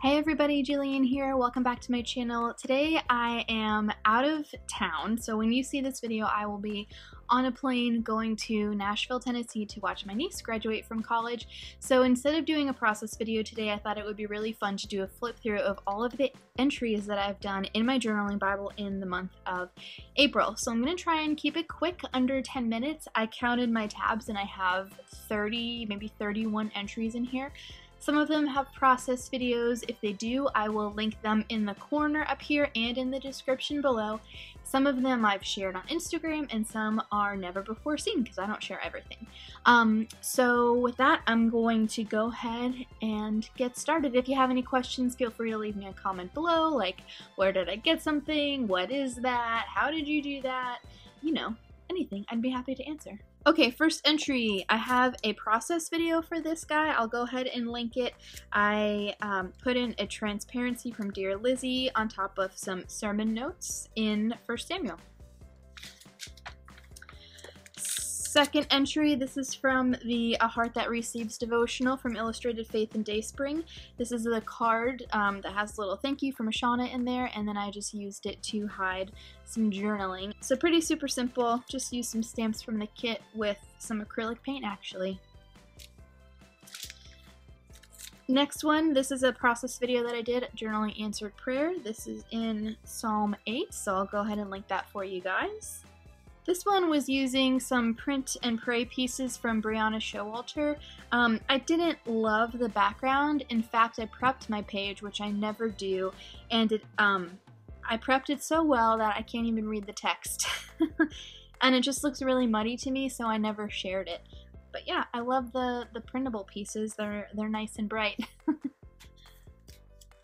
Hey everybody, Jillian here. Welcome back to my channel. Today I am out of town, so when you see this video I will be on a plane going to Nashville, Tennessee to watch my niece graduate from college. So instead of doing a process video today, I thought it would be really fun to do a flip through of all of the entries that I've done in my journaling Bible in the month of April. So I'm going to try and keep it quick, under 10 minutes. I counted my tabs and I have 30, maybe 31 entries in here. Some of them have process videos. If they do, I will link them in the corner up here and in the description below. Some of them I've shared on Instagram and some are never before seen because I don't share everything. So with that, I'm going to go ahead and get started. If you have any questions, feel free to leave me a comment below, like where did I get something? What is that? How did you do that? You know, anything. I'd be happy to answer. Okay, first entry. I have a process video for this guy. I'll go ahead and link it. I put in a transparency from Dear Lizzie on top of some sermon notes in 1 Samuel. Second entry, this is from the A Heart That Receives devotional from Illustrated Faith and Dayspring. This is the card that has a little thank you from Ashana in there, and then I just used it to hide some journaling. So pretty super simple, just use some stamps from the kit with some acrylic paint actually. Next one, this is a process video that I did, Journaling Answered Prayer. This is in Psalm 8, so I'll go ahead and link that for you guys. This one was using some print and pray pieces from Brianna Showalter. I didn't love the background. In fact, I prepped my page, which I never do, and I prepped it so well that I can't even read the text. And it just looks really muddy to me, so I never shared it. But yeah, I love the printable pieces. They're nice and bright.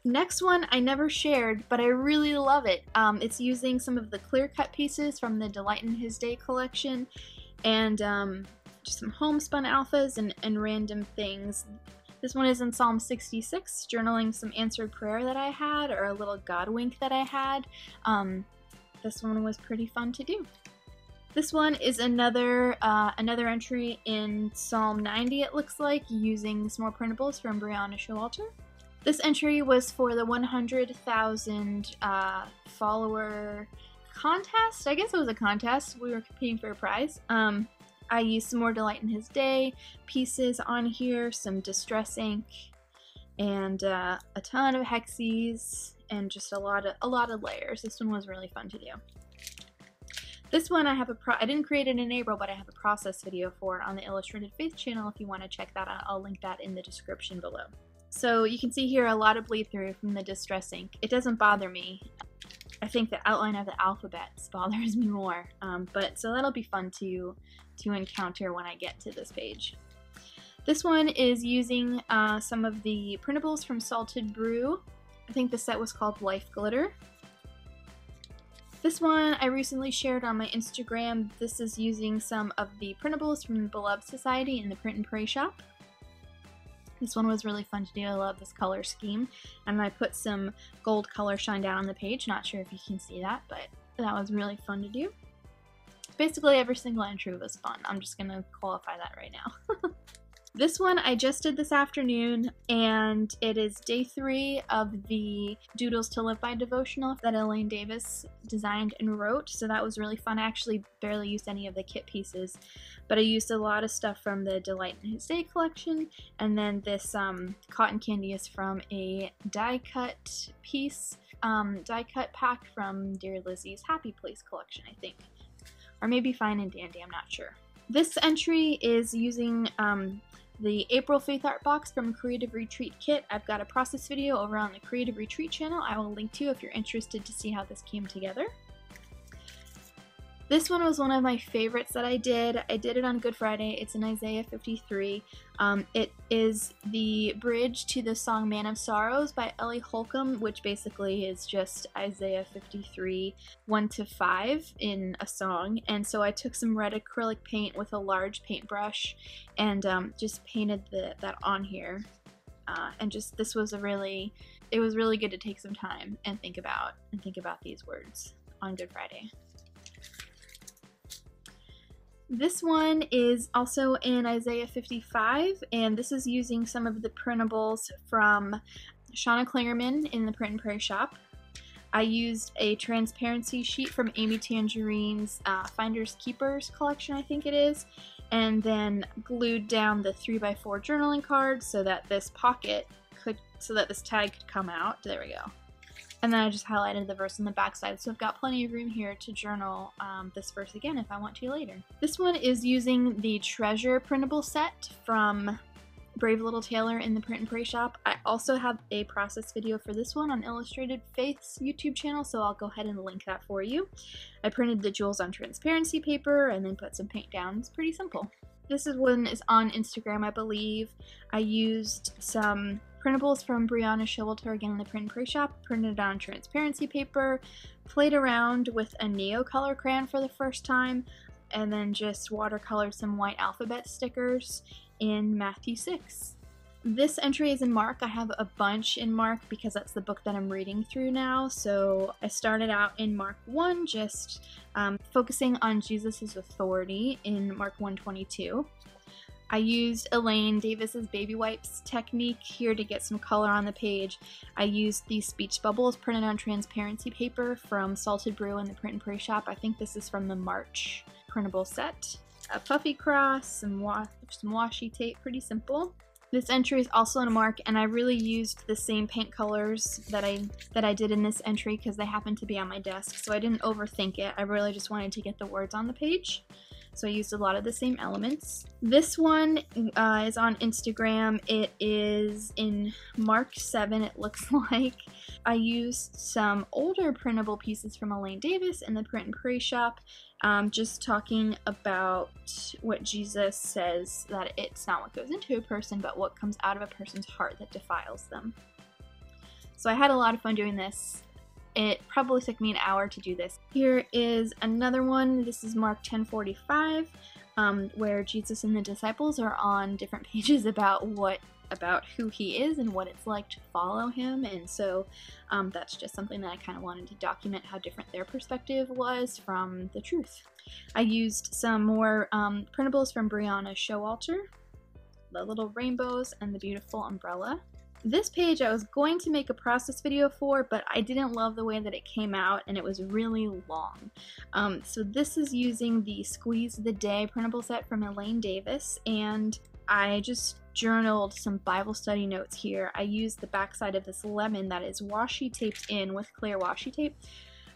Next one I never shared, but I really love it. It's using some of the clear cut pieces from the Delight in His Day collection and just some homespun alphas and random things. This one is in Psalm 66, journaling some answered prayer that I had, or a little God wink that I had. This one was pretty fun to do. This one is another entry in Psalm 90, it looks like, using some more printables from Brianna Showalter. This entry was for the 100,000 follower contest. I guess it was a contest. We were competing for a prize. I used some more Delight in His Day pieces on here, some distress ink, and a ton of hexes, and just a lot of layers. This one was really fun to do. This one I didn't create it in April, but I have a process video for it on the Illustrated Faith channel. If you want to check that out, I'll link that in the description below. So you can see here a lot of bleed through from the distress ink. It doesn't bother me. I think the outline of the alphabets bothers me more. But so that'll be fun to encounter when I get to this page. This one is using some of the printables from Salted Brew. I think the set was called Life Glitter. This one I recently shared on my Instagram. This is using some of the printables from the Beloved Society in the Print and Pray shop. This one was really fun to do. I love this color scheme. And I put some gold color shine down on the page. Not sure if you can see that, but that was really fun to do. Basically every single entry was fun. I'm just going to qualify that right now. This one I just did this afternoon, and it is day 3 of the Doodles to Live By devotional that Elaine Davis designed and wrote, so that was really fun. I actually barely used any of the kit pieces, but I used a lot of stuff from the Delight in His Day collection, and then this cotton candy is from a die cut piece, die cut pack from Dear Lizzie's Happy Place collection, I think. Or maybe Fine and Dandy, I'm not sure. This entry is using the April Faith Art box from Creative Retreat kit. I've got a process video over on the Creative Retreat channel I will link to if you're interested to see how this came together. This one was one of my favorites that I did. I did it on Good Friday. It's in Isaiah 53. It is the bridge to the song Man of Sorrows by Ellie Holcomb, which basically is just Isaiah 53, 1-5 in a song. And so I took some red acrylic paint with a large paintbrush and just painted that on here. And just it was really good to take some time and think about these words on Good Friday. This one is also in Isaiah 55, and this is using some of the printables from Shauna Klingerman in the Print and Pray shop. I used a transparency sheet from Amy Tangerine's Finders Keepers collection, I think it is, and then glued down the 3x4 journaling card so that this tag could come out. There we go. And then I just highlighted the verse on the back side, so I've got plenty of room here to journal this verse again if I want to later. This one is using the Treasure printable set from Brave Little Tailor in the Print and Pray shop. I also have a process video for this one on Illustrated Faith's YouTube channel, so I'll go ahead and link that for you. I printed the jewels on transparency paper and then put some paint down. It's pretty simple. This one is on Instagram, I believe. I used some printables from Brianna Showalter, again in the Print and Pray shop, printed it on transparency paper, played around with a Neo color crayon for the first time, and then just watercolored some white alphabet stickers in Matthew 6. This entry is in Mark. I have a bunch in Mark because that's the book that I'm reading through now. So I started out in Mark 1, just focusing on Jesus' authority in Mark 1:22. I used Elaine Davis's baby wipes technique here to get some color on the page. I used these speech bubbles printed on transparency paper from Salted Brew in the Print and Pray shop. I think this is from the March printable set. A puffy cross, some washi tape, pretty simple. This entry is also in a Mark, and I really used the same paint colors that I did in this entry because they happen to be on my desk, so I didn't overthink it. I really just wanted to get the words on the page, so I used a lot of the same elements. This one is on Instagram. It is in Mark 7, it looks like. I used some older printable pieces from Elaine Davis in the Print and Pray shop, just talking about what Jesus says, that it's not what goes into a person, but what comes out of a person's heart that defiles them. So I had a lot of fun doing this. It probably took me an hour to do this. Here is another one. This is Mark 10:45, where Jesus and the disciples are on different pages about who he is and what it's like to follow him, and so that's just something that I kind of wanted to document how different their perspective was from the truth. I used some more printables from Brianna Showalter, the little rainbows and the beautiful umbrella. This page I was going to make a process video for, but I didn't love the way that it came out and it was really long. So this is using the Squeeze the Day printable set from Elaine Davis, and I just journaled some Bible study notes here. I used the backside of this lemon that is washi taped in with clear washi tape.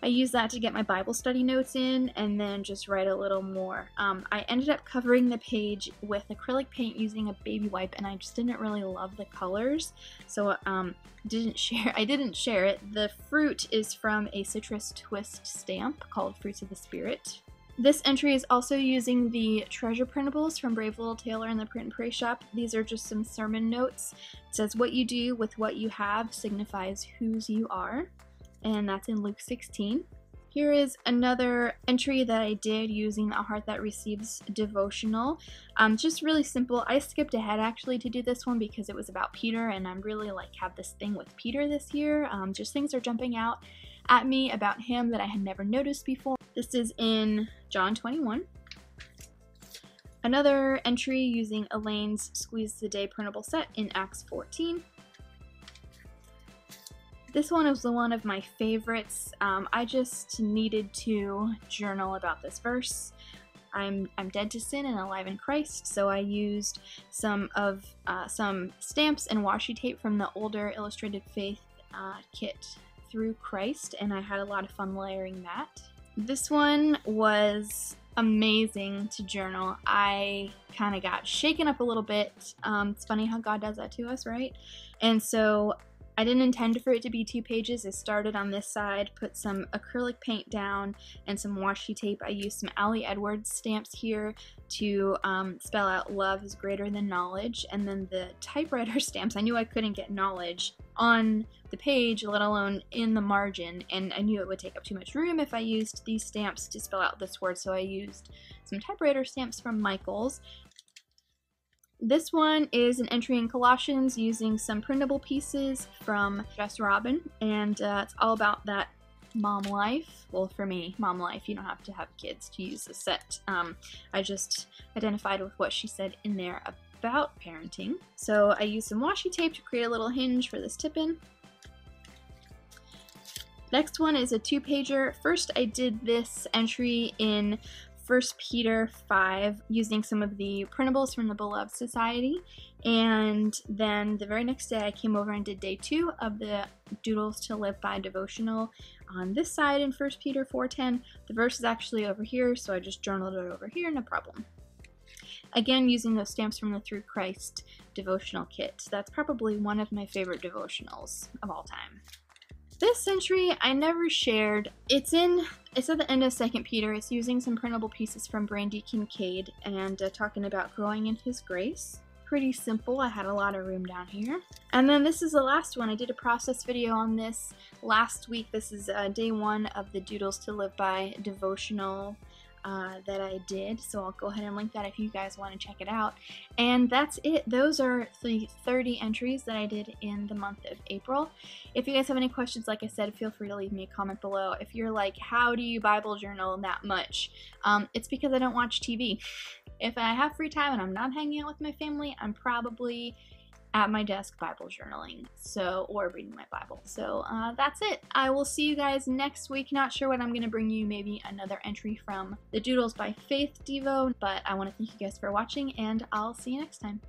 I used that to get my Bible study notes in and then just write a little more. I ended up covering the page with acrylic paint using a baby wipe, and I just didn't really love the colors, so I didn't share it. The fruit is from a citrus twist stamp called Fruits of the Spirit. This entry is also using the Treasure printables from Brave Little Tailor in the Print and Pray shop. These are just some sermon notes. It says, "What you do with what you have signifies whose you are," and that's in Luke 16. Here is another entry that I did using A Heart That Receives devotional. Just really simple. I skipped ahead actually to do this one because it was about Peter, and I'm really have this thing with Peter this year. Just things are jumping out at me about him that I had never noticed before. This is in John 21. Another entry using Elaine's Squeeze the Day printable set in Acts 14. This one was one of my favorites. I just needed to journal about this verse. I'm dead to sin and alive in Christ, so I used some stamps and washi tape from the older Illustrated Faith kit Through Christ, and I had a lot of fun layering that. This one was amazing to journal. I kind of got shaken up a little bit. It's funny how God does that to us, right? And so I didn't intend for it to be 2 pages. I started on this side, put some acrylic paint down and some washi tape. I used some Allie Edwards stamps here to spell out love is greater than knowledge, and then the typewriter stamps. I knew I couldn't get knowledge on the page, let alone in the margin, and I knew it would take up too much room if I used these stamps to spell out this word, so I used some typewriter stamps from Michaels. This one is an entry in Colossians using some printable pieces from Jess Robin, and it's all about that mom life. Well, for me, mom life. You don't have to have kids to use the set. I just identified with what she said in there about parenting. So I used some washi tape to create a little hinge for this tip-in. Next one is a 2-pager. First I did this entry in 1 Peter 5 using some of the printables from the Beloved Society, and then the very next day I came over and did day 2 of the Doodles to Live By devotional on this side in 1 Peter 4:10. The verse is actually over here, so I just journaled it over here, no problem. Again, using those stamps from the Through Christ devotional kit. That's probably one of my favorite devotionals of all time. This entry I never shared. It's at the end of 2 Peter. It's using some printable pieces from Brandy Kincaid and talking about growing in His grace. Pretty simple. I had a lot of room down here. And then this is the last one. I did a process video on this last week. This is day 1 of the Doodles to Live By devotional that I did, so I'll go ahead and link that if you guys want to check it out. And that's it. Those are the 30 entries that I did in the month of April. If you guys have any questions, like I said, feel free to leave me a comment below. If you're like, how do you Bible journal that much? It's because I don't watch TV. If I have free time and I'm not hanging out with my family, I'm probably at my desk Bible journaling, or reading my Bible. So that's it. I will see you guys next week. Not sure what I'm going to bring you, maybe another entry from the Doodles by Faith Devo, but I want to thank you guys for watching, and I'll see you next time.